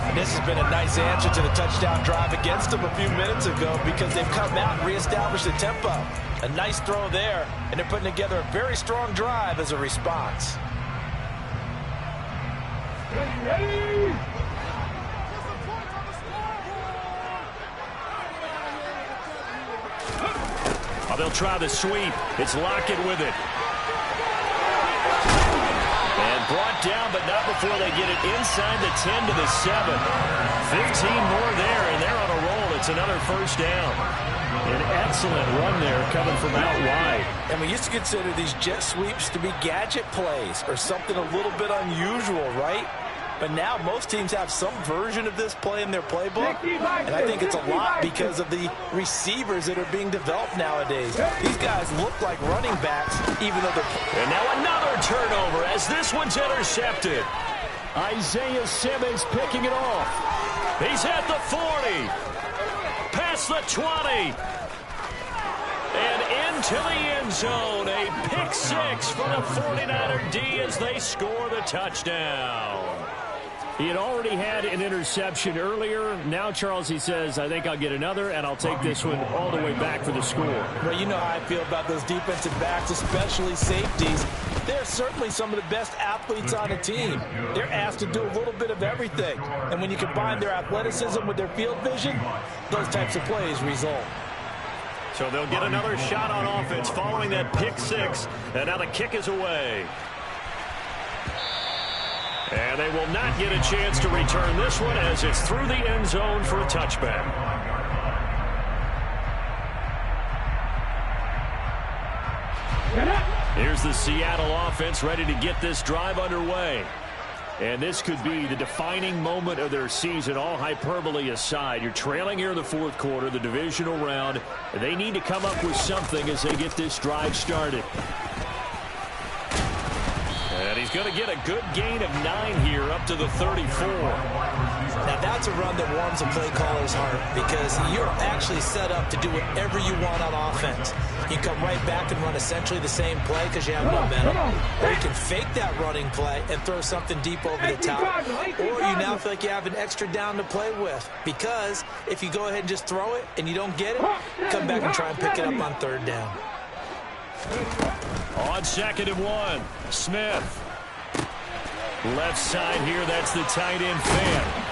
And this has been a nice answer to the touchdown drive against them a few minutes ago because they've come out and reestablished the tempo. A nice throw there, and they're putting together a very strong drive as a response. Ready. They'll try the sweep. It's Lockett with it. And brought down, but not before they get it inside the 10 to the 7. 15 more there, and they're on a roll. It's another first down. An excellent run there coming from out wide. And we used to consider these jet sweeps to be gadget plays or something a little bit unusual, right? But now most teams have some version of this play in their playbook, and I think it's a lot because of the receivers that are being developed nowadays. These guys look like running backs, even though they're... And now another turnover as this one's intercepted. Isaiah Simmons picking it off. He's at the 40. Past the 20. And into the end zone. A pick 6 for the 49er D as they score the touchdown. He had already had an interception earlier. Now, Charles, he says, I think I'll get another, and I'll take this one all the way back for the score. Well, you know how I feel about those defensive backs, especially safeties. They're certainly some of the best athletes on the team. They're asked to do a little bit of everything. And when you combine their athleticism with their field vision, those types of plays result. So they'll get another shot on offense following that pick 6, and now the kick is away. And they will not get a chance to return this one as it's through the end zone for a touchback. Here's the Seattle offense ready to get this drive underway. And this could be the defining moment of their season, all hyperbole aside. You're trailing here in the fourth quarter, the divisional round. And they need to come up with something as they get this drive started. And he's going to get a good gain of 9 here up to the 34. Now that's a run that warms a play caller's heart because you're actually set up to do whatever you want on offense. You come right back and run essentially the same play because you have momentum. Or you can fake that running play and throw something deep over the top. Or you now feel like you have an extra down to play with because if you go ahead and just throw it and you don't get it, come back and try and pick it up on third down. On 2nd and 1, Smith. Left side here, that's the tight end Fan.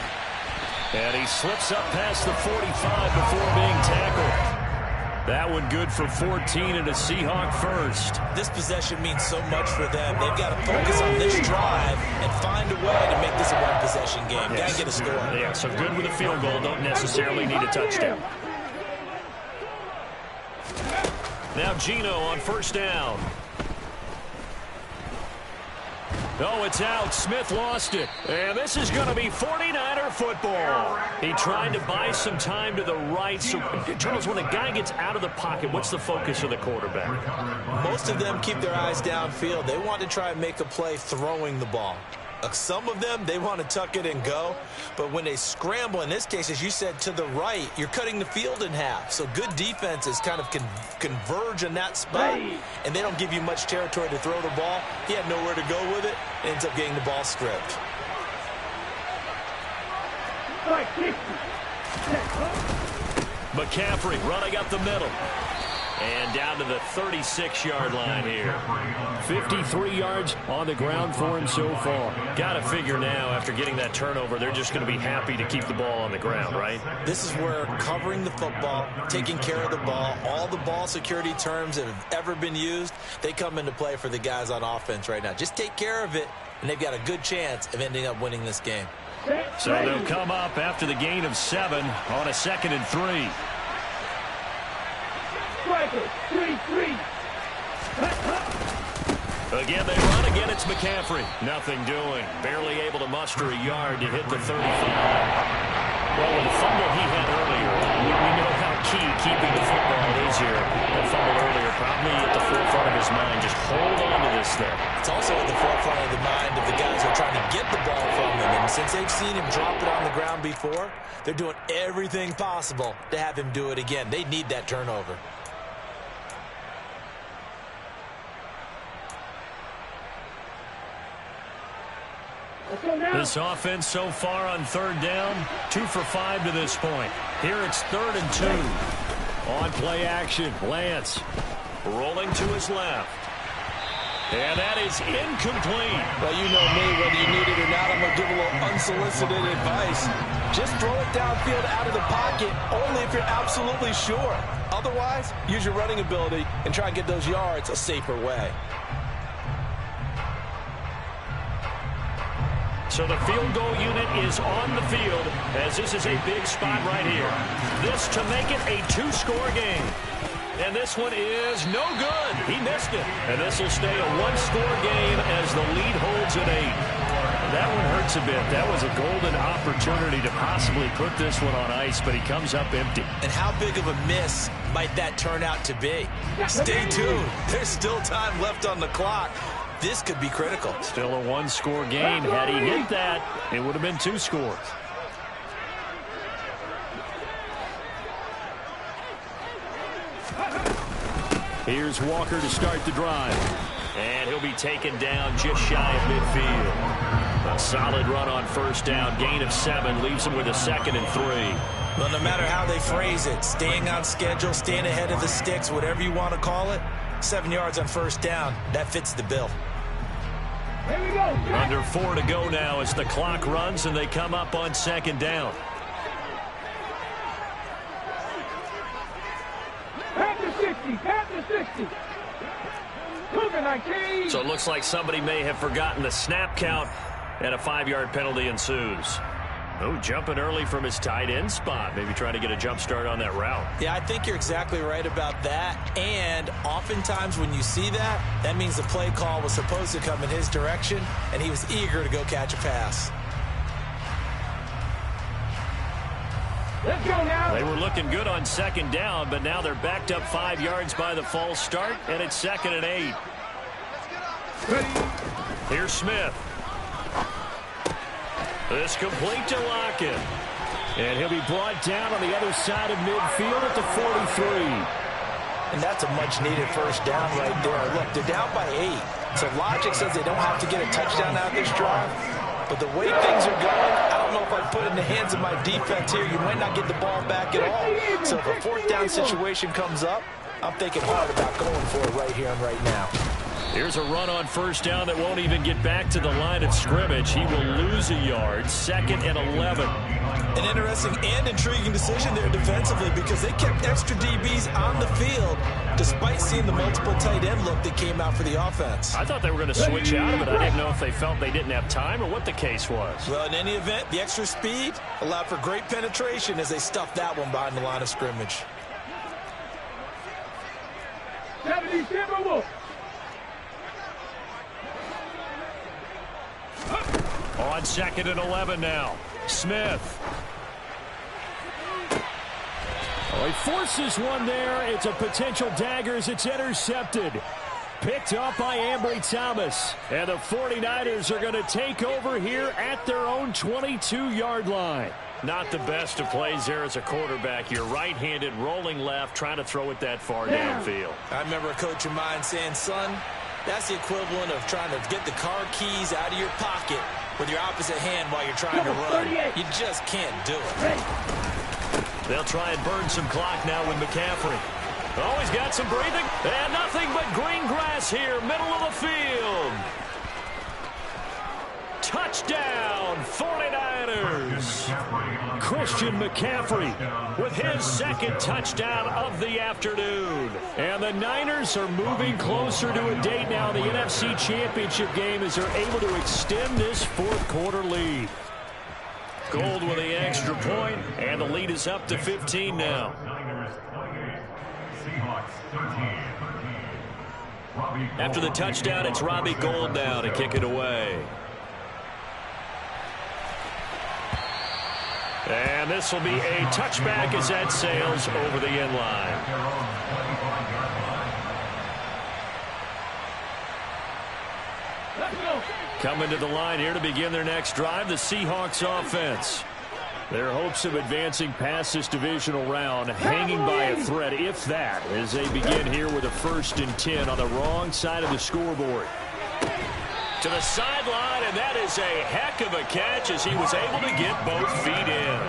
And he slips up past the 45 before being tackled. That one good for 14 and a Seahawk first. This possession means so much for them. They've got to focus on this drive and find a way to make this a one-possession game. Yes. Got to get a score. Yeah, so good with a field goal. Don't necessarily need a touchdown. Now Gino on first down. Oh, it's out. Smith lost it. And this is going to be 49er football. He tried to buy some time to the right. So, Charles, when a guy gets out of the pocket, what's the focus of the quarterback? Most of them keep their eyes downfield. They want to try and make a play throwing the ball. Some of them, they want to tuck it and go. But when they scramble, in this case, as you said, to the right, you're cutting the field in half. So good defenses kind of converge in that spot, and they don't give you much territory to throw the ball. He had nowhere to go with it, and ends up getting the ball stripped. McCaffrey running up the middle. And down to the 36-yard line here. 53 yards on the ground for him so far. Got to figure now, after getting that turnover, they're just going to be happy to keep the ball on the ground, right? This is where covering the football, taking care of the ball, all the ball security terms that have ever been used, they come into play for the guys on offense right now. Just take care of it, and they've got a good chance of ending up winning this game. So they'll come up after the gain of 7 on a 2nd and 3. Again, they run. Again, it's McCaffrey. Nothing doing. Barely able to muster a yard to hit the 35. Well, with the fumble he had earlier, we know how key keeping the football is here. That fumble earlier probably at the forefront of his mind. Just hold on to this thing. It's also at the forefront of the mind of the guys who are trying to get the ball from him. And since they've seen him drop it on the ground before, they're doing everything possible to have him do it again. They need that turnover. This offense so far on third down, 2 for 5 to this point. Here it's 3rd and 2. On play action, Lance rolling to his left. And that is incomplete. Well, you know me, whether you need it or not, I'm going to give a little unsolicited advice. Just throw it downfield out of the pocket, only if you're absolutely sure. Otherwise, use your running ability and try and get those yards a safer way. So the field goal unit is on the field as this is a big spot right here. This to make it a 2-score game. And this one is no good. He missed it. And this will stay a 1-score game as the lead holds at 8. That one hurts a bit. That was a golden opportunity to possibly put this one on ice, but he comes up empty. And how big of a miss might that turn out to be? Stay tuned. There's still time left on the clock. This could be critical. Still a 1-score game. Had he hit that, it would have been 2 scores. Here's Walker to start the drive. And he'll be taken down just shy of midfield. A solid run on first down. Gain of 7 leaves him with a 2nd and 3. Well, no matter how they phrase it, staying on schedule, staying ahead of the sticks, whatever you want to call it, 7 yards on first down, that fits the bill. Here we go. Under 4 to go now as the clock runs and they come up on 2nd down. Pat the 60. Pat the 60. Cougar 19. So it looks like somebody may have forgotten the snap count and a 5-yard penalty ensues. Oh, jumping early from his tight end spot. Maybe trying to get a jump start on that route. Yeah, I think you're exactly right about that. And oftentimes when you see that, that means the play call was supposed to come in his direction, and he was eager to go catch a pass. Let's go now. They were looking good on second down, but now they're backed up 5 yards by the false start, and it's 2nd and 8. Here's Smith. This complete to Lockett. And he'll be brought down on the other side of midfield at the 43. And that's a much-needed first down right there. Look, they're down by 8. So logic says they don't have to get a touchdown out of this drive. But the way things are going, I don't know if I put it in the hands of my defense here. You might not get the ball back at all. So if a 4th down situation comes up, I'm thinking hard about going for it right here and right now. Here's a run on first down that won't even get back to the line of scrimmage. He will lose a yard. 2nd and 11. An interesting and intriguing decision there defensively because they kept extra DBs on the field despite seeing the multiple tight end look that came out for the offense. I thought they were going to switch out of it. I didn't know if they felt they didn't have time or what the case was. Well, in any event, the extra speed allowed for great penetration as they stuffed that one behind the line of scrimmage. 77 Wolf. On 2nd and 11 now. Smith. Oh, he forces one there. It's a potential dagger as it's intercepted. Picked up by Ambry Thomas. And the 49ers are going to take over here at their own 22-yard line. Not the best of plays there as a quarterback. You're right-handed, rolling left, trying to throw it that far downfield. I remember a coach of mine saying, son, that's the equivalent of trying to get the car keys out of your pocket with your opposite hand while you're trying to run. You just can't do it. They'll try and burn some clock now with McCaffrey. Oh, he's got some breathing. And nothing but green grass here, middle of the field. Touchdown, 49ers. Christian McCaffrey with his 2nd touchdown of the afternoon. And the Niners are moving closer to a date now in the NFC Championship game as they're able to extend this 4th quarter lead. Gold with the extra point, and the lead is up to 15 now. After the touchdown, it's Robbie Gould now to kick it away. And this will be a touchback as that sails over the end line. Coming to the line here to begin their next drive, the Seahawks offense. Their hopes of advancing past this divisional round hanging by a thread, if that, as they begin here with a 1st and 10 on the wrong side of the scoreboard. To the sideline, and that is a heck of a catch as he was able to get both feet in.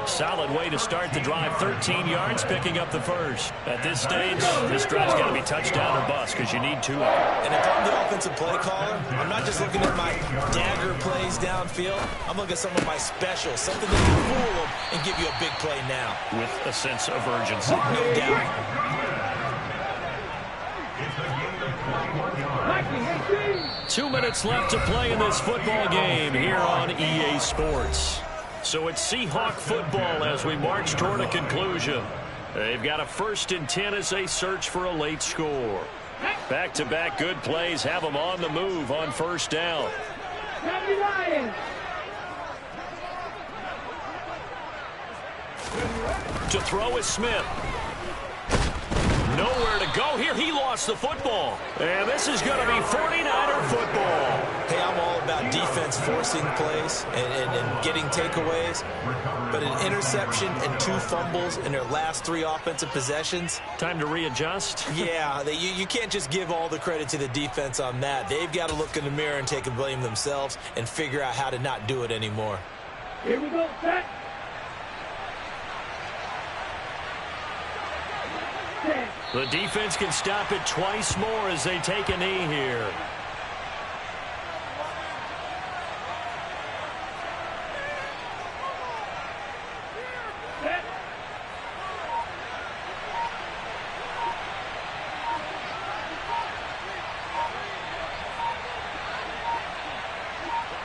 Solid way to start the drive, 13 yards, picking up the 1st. At this stage, this drive's got to be touchdown or bust because you need 2 of them. And if I'm the offensive play caller, I'm not just looking at my dagger plays downfield. I'm looking at some of my specials, something that can fool them and give you a big play now. With a sense of urgency. No doubt. 2 minutes left to play in this football game here on EA Sports. So it's Seahawk football as we march toward a conclusion. They've got a 1st and 10 as they search for a late score. Back-to-back good plays have them on the move on 1st down. To throw is Smith. Nowhere to go here. He lost the football. And this is going to be 49er football. Hey, I'm all about defense forcing plays and getting takeaways. But an interception and 2 fumbles in their last 3 offensive possessions. Time to readjust? Yeah, you can't just give all the credit to the defense on that. They've got to look in the mirror and take the blame themselves and figure out how to not do it anymore. Here we go, set. The defense can stop it twice more as they take a knee here.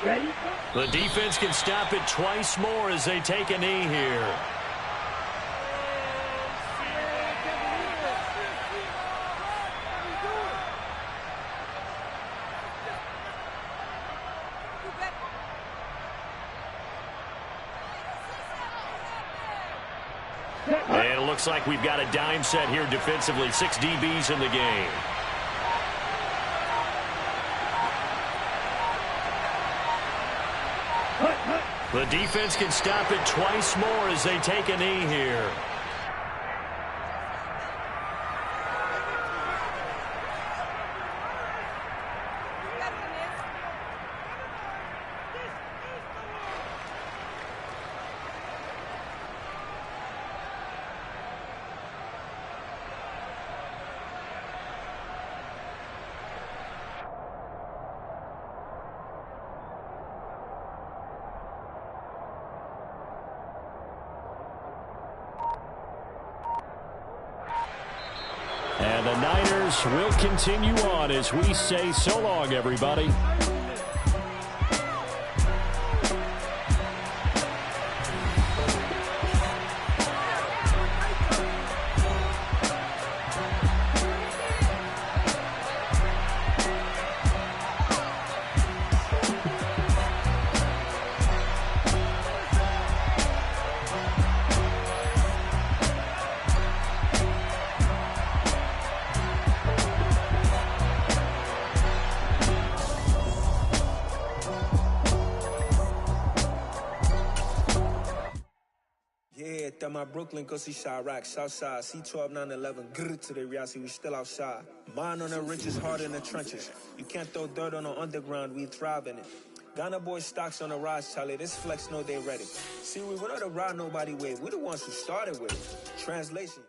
Ready? The defense can stop it twice more as they take a knee here. And it looks like we've got a dime set here defensively. 6 DBs in the game. The defense can stop it twice more as they take a knee here. And the Niners will continue on as we say so long, everybody. My Brooklyn, go see Chirac, Southside, C12, 911, grrr to the reality, we still outside. Mine on the riches, hard in the trenches. You can't throw dirt on the underground, we thrive in it. Ghana boys stocks on the rise, Charlie, this flex know they ready. See, we not the ride nobody wave, we the ones who started with it. Translation.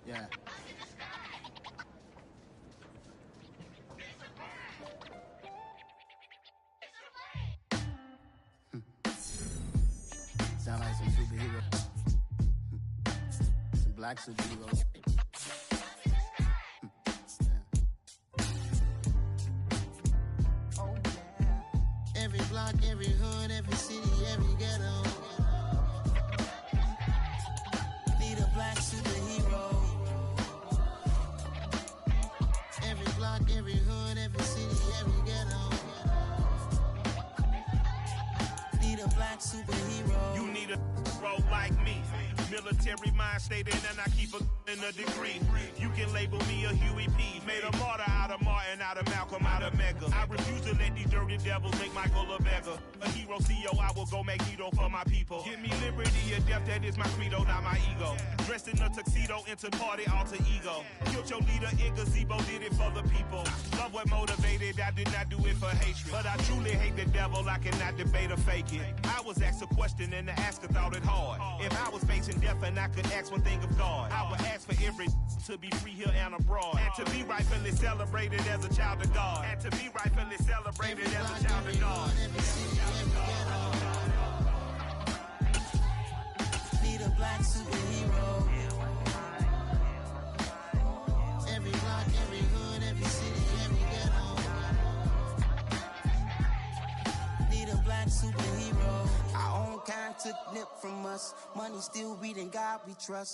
Yeah. Sound like some superheroes. Some black superheroes. Oh, yeah. Every block, every hood, every city, every ghetto. Need a black superhero. Every hood, every city, every ghetto. Need a black superhero. You need a role like me. Military mind stated, and I keep in a degree. You can label me a Huey P. Made a martyr out of Martin, out of Malcolm, out of Mega. I refuse to let these dirty devils make Michael a beggar. A hero CEO, I will go Magneto for my people. Give me liberty or death, that is my credo, not my ego. Dressed in a tuxedo, into party, alter ego. Killed your leader in gazebo, did it for the people. Love what motivated, I did not do it for hatred. But I truly hate the devil, I cannot debate or fake it. I was asked a question and the asker thought it hard. If I was facing death and I could ask one thing of God, I would ask for every to be free here and abroad. And to be rightfully celebrated as a child of God. And to be rightfully celebrated as a child of God. Need a black superhero. Every block, every hood, every city, every ghetto. Need a black superhero. Our own kind took nip from us. Money still reading God we trust.